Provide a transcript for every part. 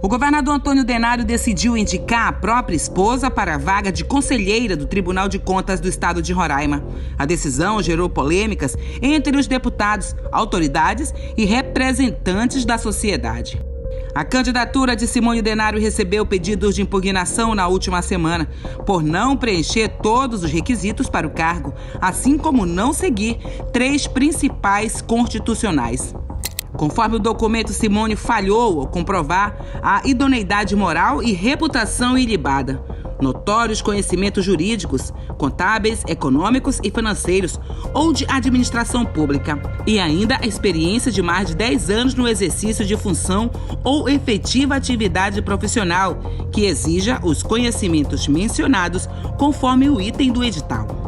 O governador Antônio Denário decidiu indicar a própria esposa para a vaga de conselheira do Tribunal de Contas do Estado de Roraima. A decisão gerou polêmicas entre os deputados, autoridades e representantes da sociedade. A candidatura de Simone Denário recebeu pedidos de impugnação na última semana, por não preencher todos os requisitos para o cargo, assim como não seguir 3 principais constitucionais. Conforme o documento, Simone falhou ao comprovar a idoneidade moral e reputação ilibada, notórios conhecimentos jurídicos, contábeis, econômicos e financeiros ou de administração pública, e ainda a experiência de mais de 10 anos no exercício de função ou efetiva atividade profissional, que exija os conhecimentos mencionados conforme o item do edital.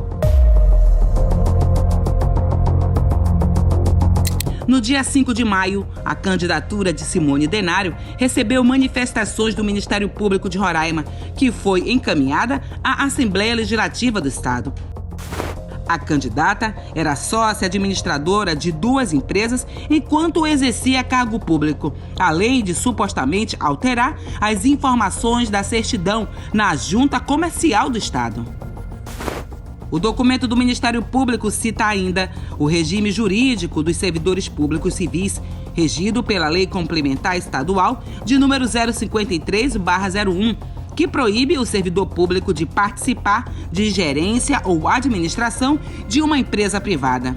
No dia 5 de maio, a candidatura de Simone Denário recebeu manifestações do Ministério Público de Roraima, que foi encaminhada à Assembleia Legislativa do Estado. A candidata era sócia administradora de 2 empresas enquanto exercia cargo público, além de supostamente alterar as informações da certidão na Junta Comercial do Estado. O documento do Ministério Público cita ainda o regime jurídico dos servidores públicos civis, regido pela Lei Complementar Estadual de número 053/01, que proíbe o servidor público de participar de gerência ou administração de uma empresa privada.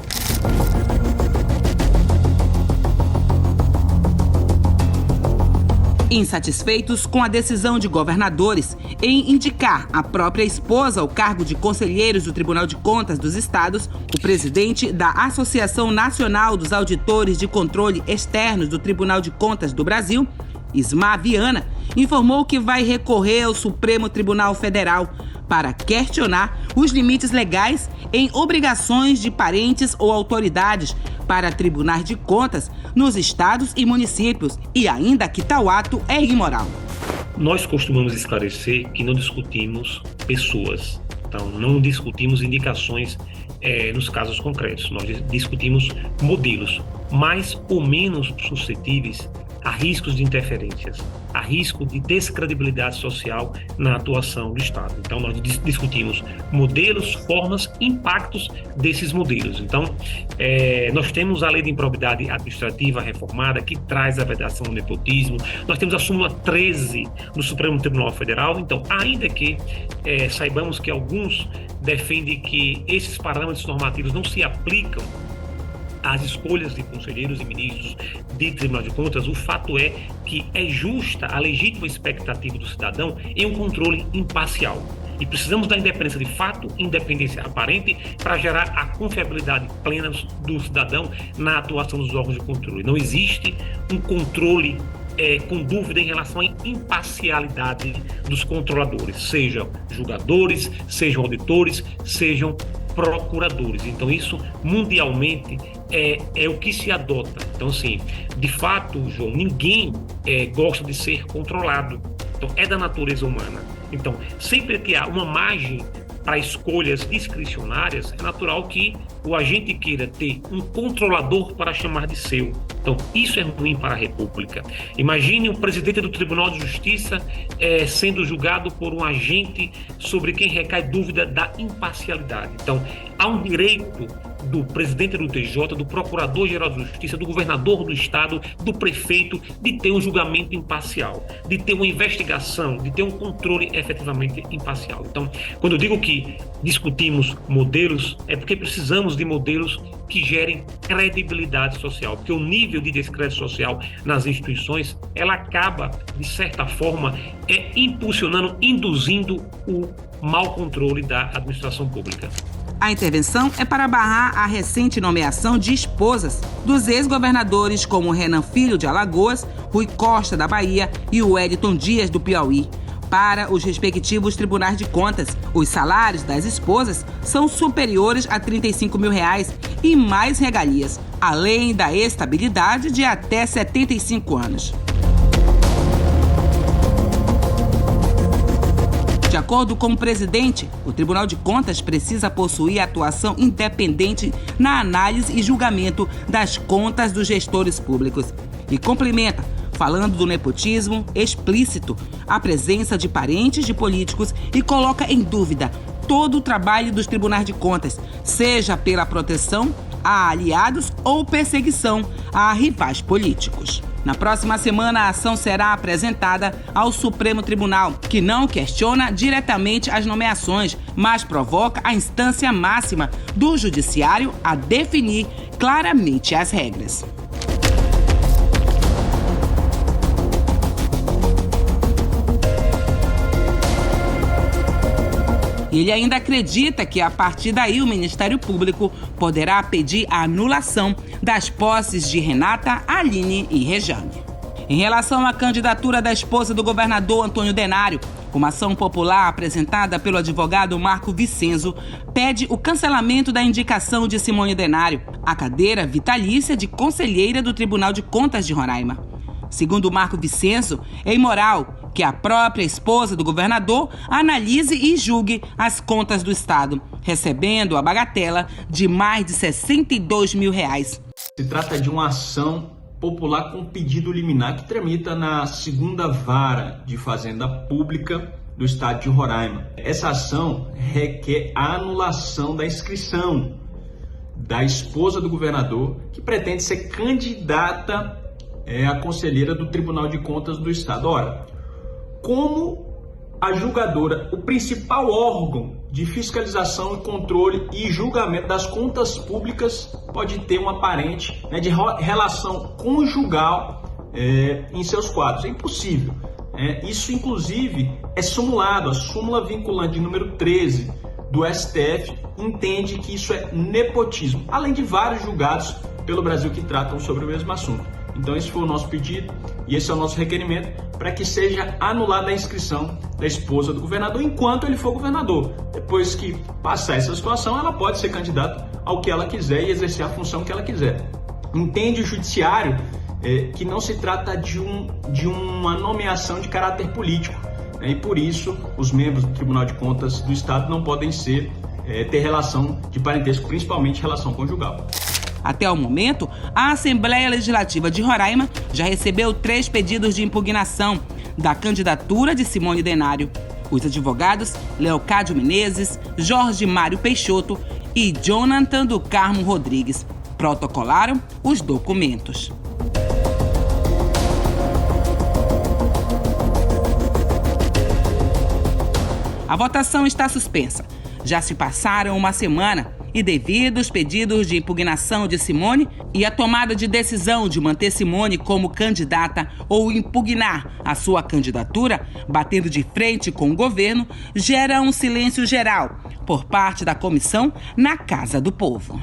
Insatisfeitos com a decisão de governadores em indicar a própria esposa ao cargo de conselheiros do Tribunal de Contas dos Estados, o presidente da Associação Nacional dos Auditores de Controle Externos do Tribunal de Contas do Brasil, Ismar Viana, informou que vai recorrer ao Supremo Tribunal Federal para questionar os limites legais em obrigações de parentes ou autoridades para tribunais de contas nos estados e municípios, e ainda que tal ato é imoral. Nós costumamos esclarecer que não discutimos pessoas, então não discutimos indicações nos casos concretos, nós discutimos modelos mais ou menos suscetíveis a riscos de interferências, a risco de descredibilidade social na atuação do Estado. Então, nós discutimos modelos, formas, impactos desses modelos. Então, nós temos a Lei de Improbidade Administrativa reformada, que traz a vedação do nepotismo. Nós temos a súmula 13 do Supremo Tribunal Federal. Então, ainda que saibamos que alguns defendem que esses parâmetros normativos não se aplicam às escolhas de conselheiros e ministros de Tribunal de Contas, o fato é que é justa a legítima expectativa do cidadão em um controle imparcial. E precisamos da independência de fato, independência aparente, para gerar a confiabilidade plena do cidadão na atuação dos órgãos de controle. Não existe um controle com dúvida em relação à imparcialidade dos controladores, sejam julgadores, sejam auditores, sejam procuradores. Então isso mundialmente é o que se adota. Então assim, de fato, João, ninguém gosta de ser controlado. Então é da natureza humana. Então sempre que há uma margem para escolhas discricionárias, é natural que o agente queira ter um controlador para chamar de seu. Então, isso é ruim para a República. Imagine o presidente do Tribunal de Justiça sendo julgado por um agente sobre quem recai dúvida da imparcialidade. Então, há um direito do presidente do TJ, do Procurador-Geral de Justiça, do governador do Estado, do prefeito, de ter um julgamento imparcial, de ter uma investigação, de ter um controle efetivamente imparcial. Então, quando eu digo que discutimos modelos, é porque precisamos de modelos que gerem credibilidade social, porque o nível de descrédito social nas instituições, ela acaba, de certa forma, impulsionando, induzindo o mau controle da administração pública. A intervenção é para barrar a recente nomeação de esposas dos ex-governadores como Renan Filho, de Alagoas, Rui Costa, da Bahia, e o Wellington Dias, do Piauí. Para os respectivos tribunais de contas, os salários das esposas são superiores a R$ 35 mil e mais regalias, além da estabilidade de até 75 anos. De acordo com o presidente, o Tribunal de Contas precisa possuir atuação independente na análise e julgamento das contas dos gestores públicos. E complementa, falando do nepotismo explícito, a presença de parentes de políticos e coloca em dúvida todo o trabalho dos tribunais de contas, seja pela proteção a aliados ou perseguição a rivais políticos. Na próxima semana, a ação será apresentada ao Supremo Tribunal, que não questiona diretamente as nomeações, mas provoca a instância máxima do Judiciário a definir claramente as regras. Ele ainda acredita que, a partir daí, o Ministério Público poderá pedir a anulação das posses de Renata, Aline e Rejane. Em relação à candidatura da esposa do governador Antônio Denário, uma ação popular apresentada pelo advogado Marco Vicenzo pede o cancelamento da indicação de Simone Denário à cadeira vitalícia de conselheira do Tribunal de Contas de Roraima. Segundo Marco Vicenzo, é imoral que a própria esposa do governador analise e julgue as contas do Estado, recebendo a bagatela de mais de R$62 mil. Se trata de uma ação popular com pedido liminar que tramita na 2ª Vara de Fazenda Pública do Estado de Roraima. Essa ação requer a anulação da inscrição da esposa do governador, que pretende ser candidata a conselheira do Tribunal de Contas do Estado. Ora, como a julgadora, o principal órgão de fiscalização e controle e julgamento das contas públicas, pode ter uma aparente de relação conjugal em seus quadros? É impossível. Isso, inclusive, é simulado. A súmula vinculante número 13 do STF entende que isso é nepotismo, além de vários julgados pelo Brasil que tratam sobre o mesmo assunto. Então esse foi o nosso pedido e esse é o nosso requerimento para que seja anulada a inscrição da esposa do governador enquanto ele for governador. Depois que passar essa situação, ela pode ser candidata ao que ela quiser e exercer a função que ela quiser. Entende o judiciário que não se trata de uma nomeação de caráter político, e por isso os membros do Tribunal de Contas do Estado não podem ter relação de parentesco, principalmente relação conjugal. Até o momento, a Assembleia Legislativa de Roraima já recebeu 3 pedidos de impugnação da candidatura de Simone Denário. Os advogados Leocádio Menezes, Jorge Mário Peixoto e Jonathan do Carmo Rodrigues protocolaram os documentos. A votação está suspensa. Já se passaram uma semana e, devido aos pedidos de impugnação de Simone e a tomada de decisão de manter Simone como candidata ou impugnar a sua candidatura, batendo de frente com o governo, gera um silêncio geral por parte da comissão na Casa do Povo.